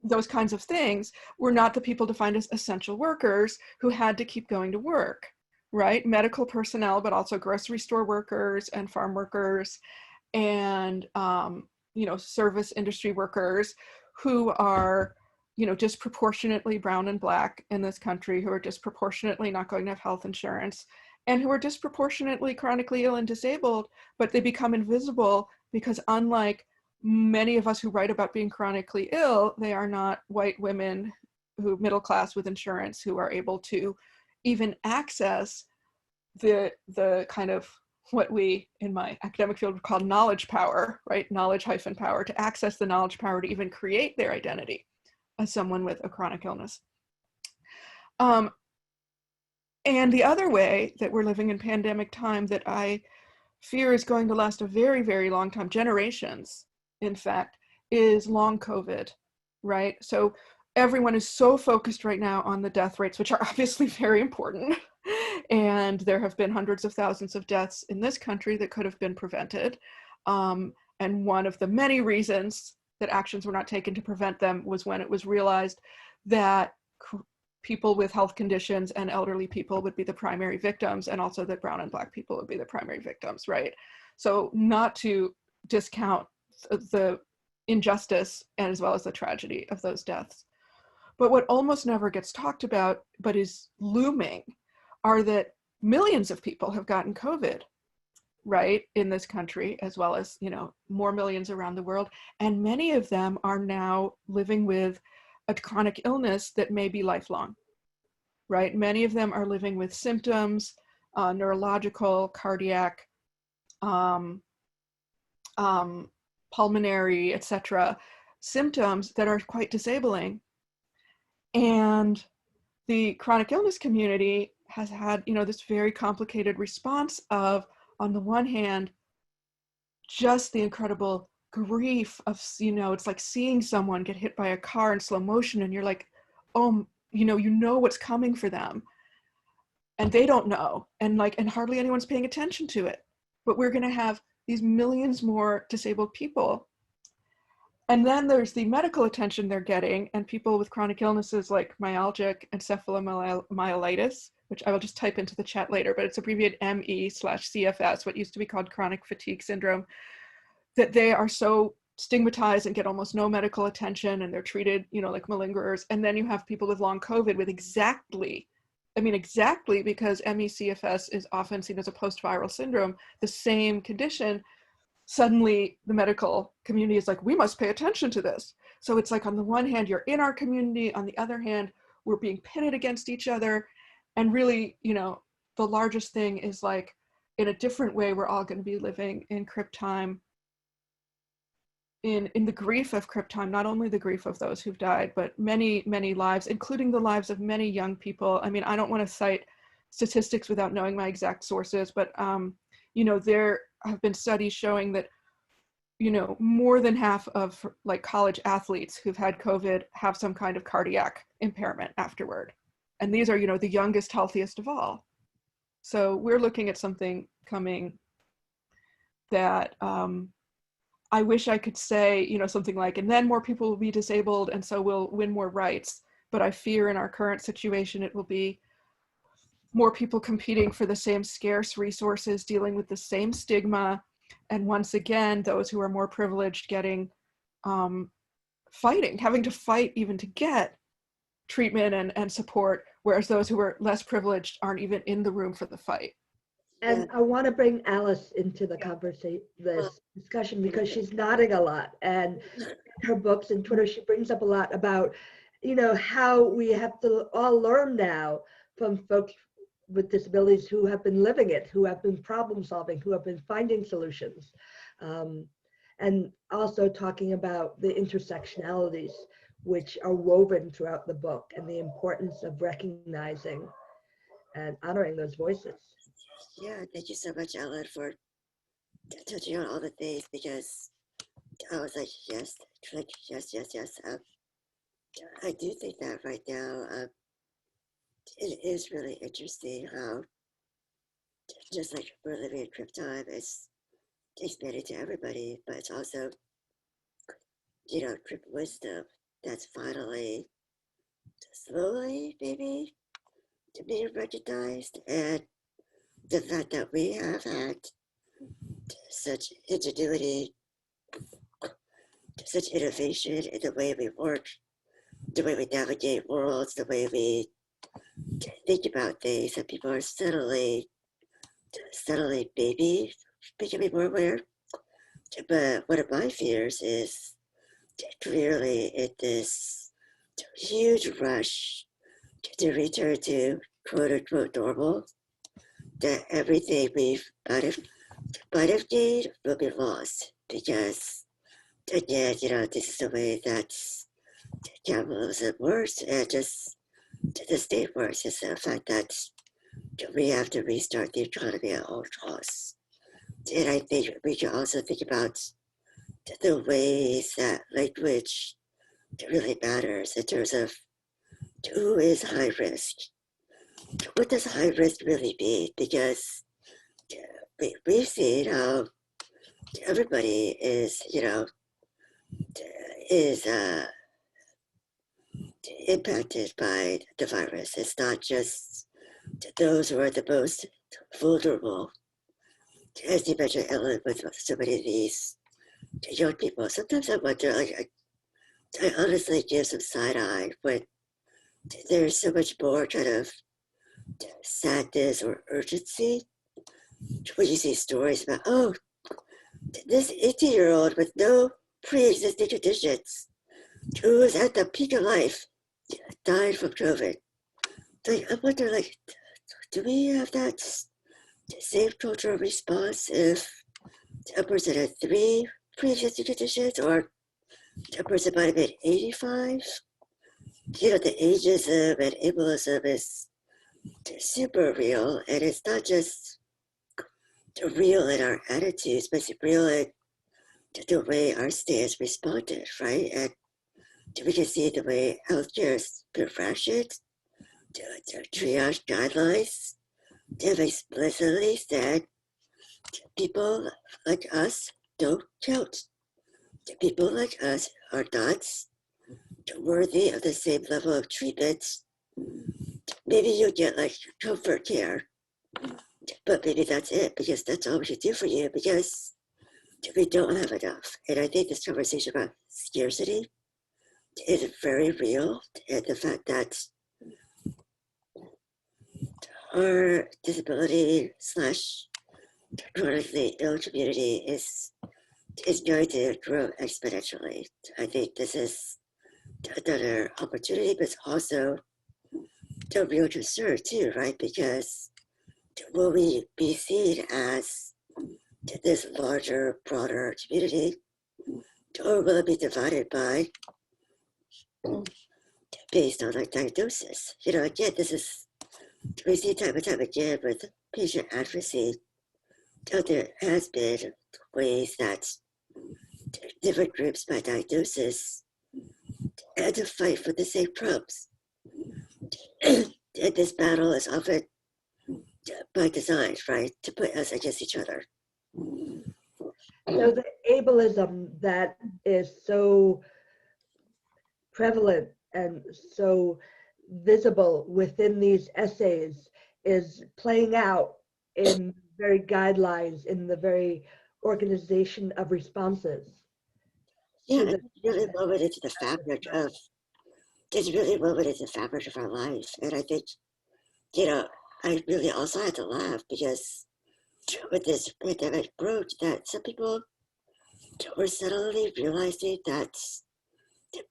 Speaker 4: those kinds of things, were not the people defined as essential workers who had to keep going to work, right? Medical personnel, but also grocery store workers and farm workers and, service industry workers who are, disproportionately brown and Black in this country, who are disproportionately not going to have health insurance, and who are disproportionately chronically ill and disabled, but they become invisible because, unlike many of us who write about being chronically ill, they are not white women who middle class with insurance who are able to even access the kind of what we in my academic field would call knowledge power, right? Knowledge-power, to access the knowledge power to even create their identity as someone with a chronic illness. And the other way that we're living in pandemic time that I fear is going to last a very, very long time, generations, in fact, is long COVID, right? So everyone is so focused right now on the death rates, which are obviously very important. And there have been hundreds of thousands of deaths in this country that could have been prevented. And one of the many reasons that actions were not taken to prevent them was when it was realized that people with health conditions and elderly people would be the primary victims, and also that brown and Black people would be the primary victims, right? So not to discount the injustice and as well as the tragedy of those deaths. But what almost never gets talked about, but is looming, are that millions of people have gotten COVID, right, in this country, as well as, more millions around the world. And many of them are now living with a chronic illness that may be lifelong, right? Many of them are living with symptoms, neurological, cardiac, pulmonary, etc., symptoms that are quite disabling. And the chronic illness community has had, this very complicated response of, on the one hand, just the incredible grief of, it's like seeing someone get hit by a car in slow motion, and you're like, oh, you know what's coming for them, and they don't know, and hardly anyone's paying attention to it. But we're going to have these millions more disabled people. And then there's the medical attention they're getting, and people with chronic illnesses like myalgic encephalomyelitis, which I will just type into the chat later, but it's abbreviated ME/CFS, what used to be called chronic fatigue syndrome, that they are so stigmatized and get almost no medical attention, and they're treated, like malingerers. And then you have people with long COVID with exactly, because ME/CFS is often seen as a post-viral syndrome, the same condition. Suddenly the medical community is like, we must pay attention to this. So it's like, on the one hand, you're in our community, on the other hand, we're being pitted against each other. And really, the largest thing is, like, in a different way, we're all going to be living in Crip time, in the grief of Crip time, not only the grief of those who've died, but many, many lives, including the lives of many young people. I mean, I don't want to cite statistics without knowing my exact sources, but there have been studies showing that, more than half of college athletes who've had COVID have some kind of cardiac impairment afterward. And these are, the youngest, healthiest of all. So we're looking at something coming that I wish I could say, something like, and then more people will be disabled, and so we'll win more rights. But I fear in our current situation, it will be more people competing for the same scarce resources, dealing with the same stigma. And once again, those who are more privileged getting, having to fight even to get treatment and support, whereas those who are less privileged aren't even in the room for the fight.
Speaker 2: And I want to bring Alice into the conversation, this discussion, because she's nodding a lot, and her books and Twitter, she brings up a lot about, how we have to all learn now from folks with disabilities who have been living it, who have been problem solving, who have been finding solutions. And also talking about the intersectionalities which are woven throughout the book, and the importance of recognizing and honoring those voices.
Speaker 3: Yeah, thank you so much, Ellen, for touching on all the things, because I was like, yes. I do think that right now, it is really interesting how, just like we're living in Crip time, it's expanding to everybody, but it's also, Crip wisdom that's finally, slowly, maybe, being recognized. And the fact that we have had such ingenuity, such innovation in the way we work, the way we navigate worlds, the way we think about things, that people are steadily maybe becoming more aware. But one of my fears is clearly in this huge rush to return to quote unquote normal, that everything we might have gained will be lost, because again, this is the way that capitalism works, and just the state works. Is the fact that we have to restart the economy at all costs. And I think we can also think about the ways that language really matters in terms of who is high risk. What does high risk really mean? Because we've seen how everybody is, impacted by the virus. It's not just those who are the most vulnerable. As you mentioned, Ellen, with so many of these young people, sometimes I wonder, I honestly give some side eye when there's so much more kind of sadness or urgency when you see stories about, oh, this 18-year-old with no pre-existing conditions who was at the peak of life died from COVID. Like, I wonder, like, do we have that same cultural response if a person had 3 pre-existing conditions, or a person might have been 85? You know, the ageism and ableism is super real, and it's not just real in our attitudes, but it's real in the way our states responded, right? And we can see the way healthcare is been rationed, the triage guidelines. They've explicitly said people like us don't count. People like us are not worthy of the same level of treatment. Maybe you get like comfort care, but maybe that's it, because that's all we can do for you, because we don't have enough. And I think this conversation about scarcity is very real, and the fact that our disability / chronically ill community is going to grow exponentially. I think this is another opportunity, but it's also a real concern too, right? Because will we be seen as this larger, broader community, or will it be divided by based on like diagnosis? You know, again, this is, we see time and time again with patient advocacy, there has been ways that different groups by diagnosis had to fight for the same problems. And this battle is often by design, right, to put us against each other.
Speaker 2: So the ableism that is so prevalent and so visible within these essays is playing out in very guidelines, in the very organization of responses.
Speaker 3: Yeah, it's really woven into the fabric of, it's really woven into the fabric of our life. And I think, you know, I really also had to laugh because with this pandemic broke, that some people were suddenly realizing that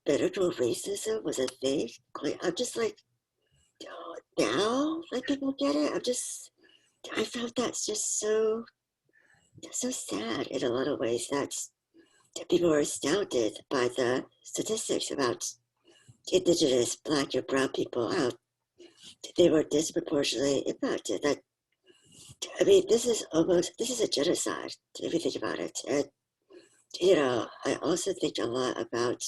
Speaker 3: medical racism was a thing. Like, I'm just like, oh, now, like, people get it. I found that's just so sad in a lot of ways, that people are astounded by the statistics about Indigenous, Black, and Brown people, how they were disproportionately impacted. That, I mean, this is a genocide, if you think about it. And, you know, I also think a lot about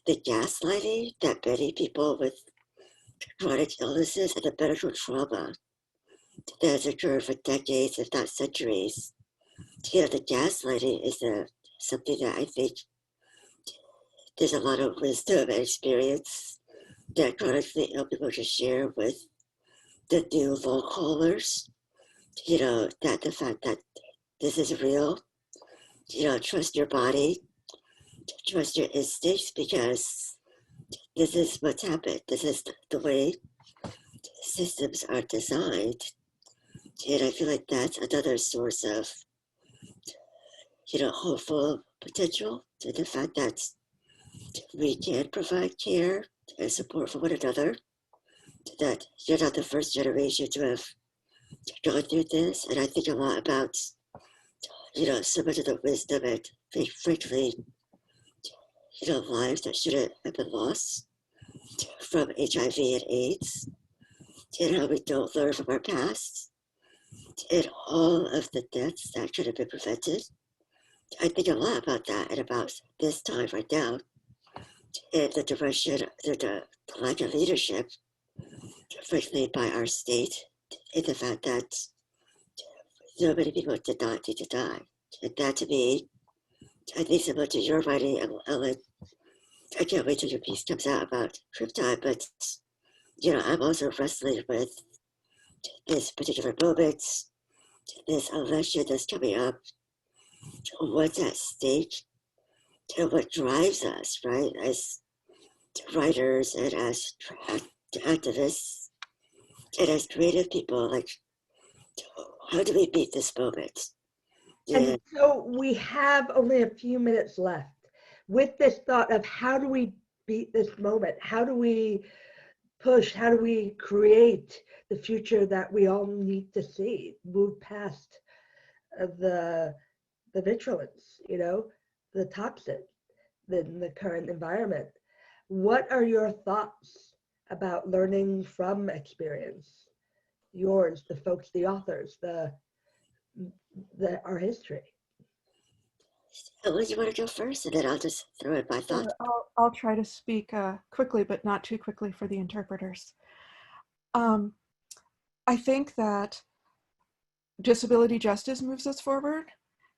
Speaker 3: the gaslighting that many people with chronic illnesses and the medical trauma that has occurred for decades, if not centuries. You know, the gaslighting is something that I think there's a lot of wisdom and experience that chronically ill people can share with the new long haulers. You know, that the fact that this is real, you know, trust your body, trust your instincts, because this is what's happened. This is the way systems are designed. And I feel like that's another source of, you know, hopeful potential, to the fact that we can provide care and support for one another, that you're not the first generation to have gone through this. And I think a lot about, you know, so much of the wisdom and, frankly, you know, lives that shouldn't have been lost from HIV and AIDS, and how we don't learn from our past, and all of the deaths that could have been prevented. I think a lot about that and about this time right now, and the direction, the lack of leadership, frankly, by our state, and the fact that so many people did not need to die. And that, to me, I think similar to your writing, Ellen, I can't wait till your piece comes out about Crip time, but, you know, I'm also wrestling with this particular moment, this election that's coming up, what's at stake, and what drives us, right, as writers and as activists and as creative people. Like, how do we beat this moment?
Speaker 2: And so we have only a few minutes left with this thought of how do we beat this moment? How do we push? How do we create the future that we all need to see? Move past the vigilance, you know, the toxic, the current environment. What are your thoughts about learning from experience? Yours, the folks, the authors, our history.
Speaker 3: Well, you want to go first, and then I'll just throw in my thought.
Speaker 4: I'll try to speak quickly, but not too quickly for the interpreters. I think that disability justice moves us forward,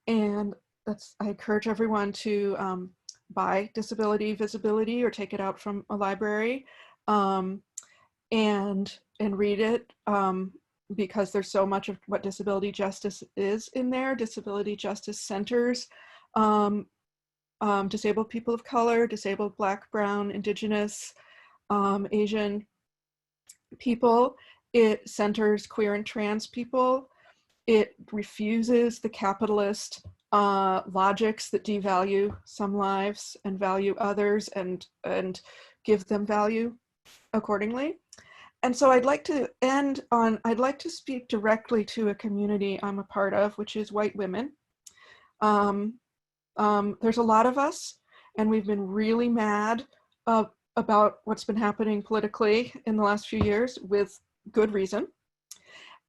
Speaker 4: and I encourage everyone to buy Disability Visibility or take it out from a library and read it. Because there's so much of what disability justice is in there. Disability justice centers disabled people of color, disabled Black, Brown, Indigenous, Asian people. It centers queer and trans people. It refuses the capitalist logics that devalue some lives and value others and give them value accordingly. And so I'd like to I'd like to speak directly to a community I'm a part of, which is white women. There's a lot of us, and we've been really mad about what's been happening politically in the last few years with good reason.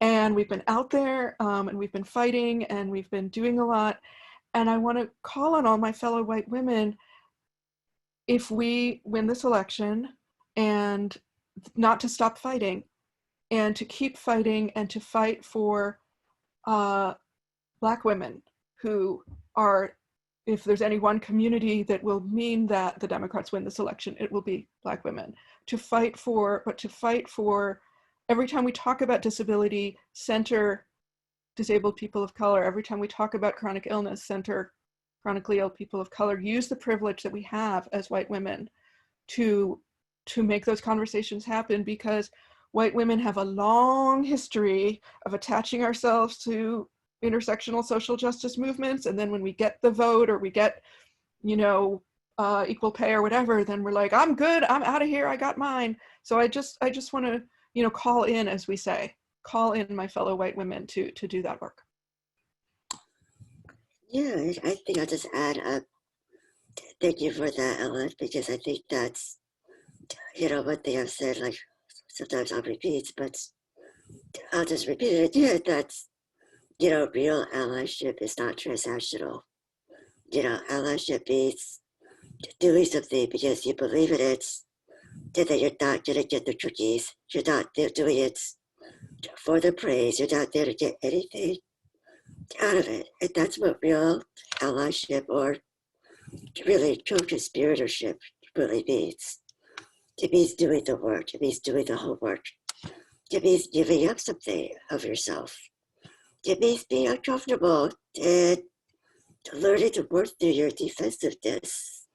Speaker 4: And we've been out there and we've been fighting and we've been doing a lot. And I want to call on all my fellow white women, if we win this election, and not to stop fighting and to keep fighting and to fight for Black women who are, if there's any one community that will mean that the Democrats win this election, it will be Black women. To fight for every time we talk about disability, center disabled people of color. Every time we talk about chronic illness, center chronically ill people of color. Use the privilege that we have as white women to make those conversations happen, because white women have a long history of attaching ourselves to intersectional social justice movements. And then when we get the vote or we get, equal pay or whatever, then we're like, I'm good, I'm out of here, I got mine. So I just want to, call in, as we say, call in my fellow white women to do that work.
Speaker 3: Yeah, I think I'll just add, thank you for that, Ellen, because I think that's, one thing I've said, like, sometimes I'll repeat, but I'll just repeat it again, that's, real allyship is not transactional. Allyship means doing something because you believe in it, that you're not going to get the cookies, you're not doing it for the praise, you're not there to get anything out of it. And that's what real allyship, or really co-conspiratorship, really means. It means doing the work. It means doing the homework. It means giving up something of yourself. It means being uncomfortable and learning to work through your defensiveness.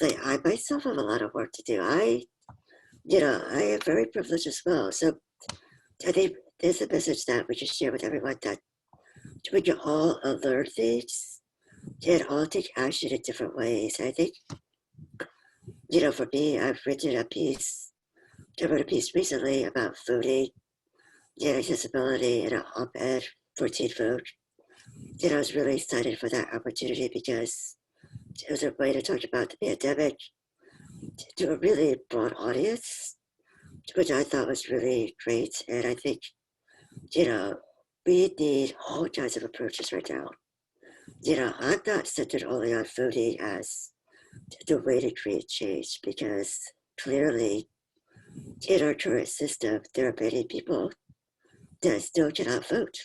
Speaker 3: Like, I myself have a lot of work to do. I am very privileged as well. So I think there's a message that we can share with everyone, that we can all learn things and all take action in different ways. I think, for me, I've written a piece, I wrote a piece recently about voting and accessibility in an op-ed for Teen Vote. And I was really excited for that opportunity because it was a way to talk about the pandemic to a really broad audience, which I thought was really great. And I think, we need all kinds of approaches right now. I'm not centered only on voting as the way to create change, because clearly in our current system, there are many people that still cannot vote.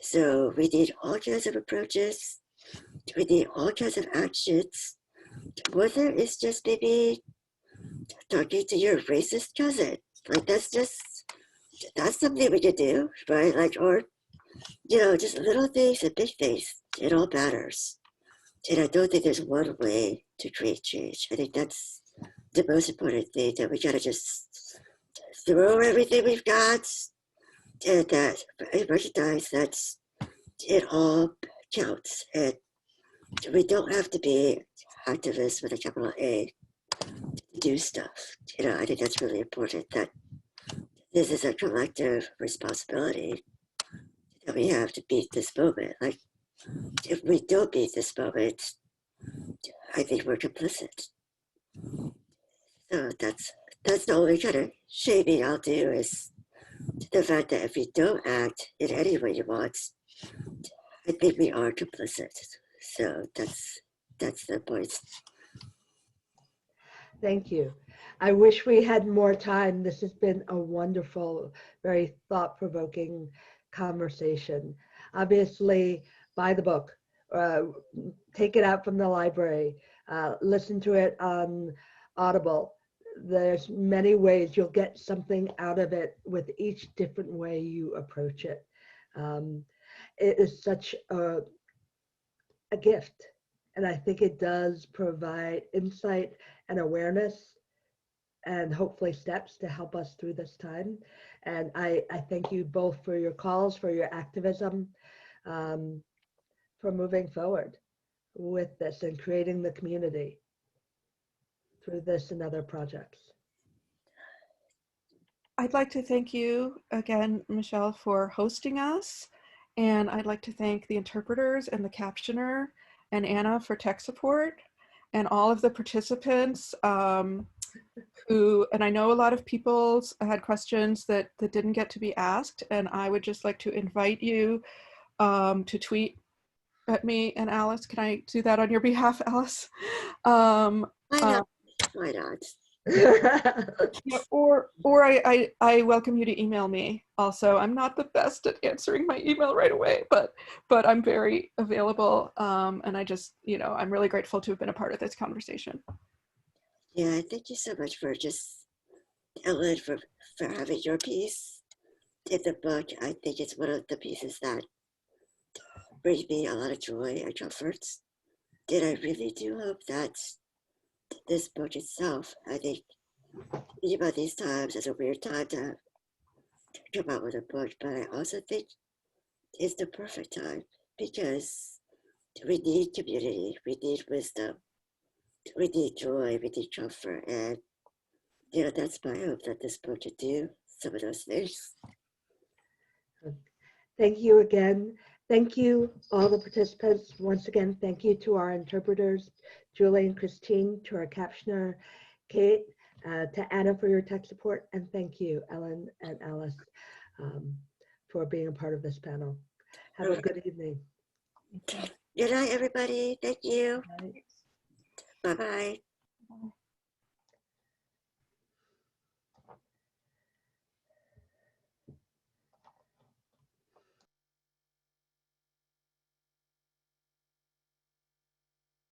Speaker 3: So we need all kinds of approaches. We need all kinds of actions, whether it's just maybe talking to your racist cousin. Like, that's something we could do, right? Like, or, just little things and big things. It all matters. And I don't think there's one way to create change. I think that's the most important thing, that we gotta just throw everything we've got and that I recognize that it all counts, and we don't have to be activists with a capital A to do stuff. I think that's really important, that this is a collective responsibility that we have to beat this moment. Like, if we don't beat this moment, I think we're complicit. So that's the only kind of shaming I'll do, is the fact that if we don't act in any way you want, I think we are complicit. So that's the point.
Speaker 2: Thank you. I wish we had more time. This has been a wonderful, very thought-provoking conversation. Obviously, buy the book, take it out from the library, listen to it on Audible. There's many ways you'll get something out of it with each different way you approach it. It is such a gift. And I think it does provide insight and awareness and hopefully steps to help us through this time. And I thank you both for your calls, for your activism, for moving forward with this and creating the community through this and other projects.
Speaker 4: I'd like to thank you again, Michelle, for hosting us. And I'd like to thank the interpreters and the captioner and Anna for tech support, and all of the participants who, and I know a lot of people had questions that didn't get to be asked, and I would just like to invite you to tweet at me and Alice. Can I do that on your behalf, Alice?
Speaker 3: Why not?
Speaker 4: Yeah, or I welcome you to email me also. I'm not the best at answering my email right away, but I'm very available, and I just, I'm really grateful to have been a part of this conversation.
Speaker 3: Yeah, thank you so much for just, Ellen, for having your piece in the book. I think it's one of the pieces that brings me a lot of joy and comfort. And I really do hope that this book itself, I think, about these times is a weird time to come out with a book, but I also think it's the perfect time, because we need community, we need wisdom, we need joy, we need comfort, and that's my hope, that this book could do some of those things.
Speaker 2: Thank you again. Thank you, all the participants. Once again, thank you to our interpreters, Julie and Christine, to our captioner, Kate, to Anna for your tech support, and thank you, Ellen and Alice, for being a part of this panel. Have a good evening.
Speaker 3: Good night, everybody. Thank you. Bye-bye.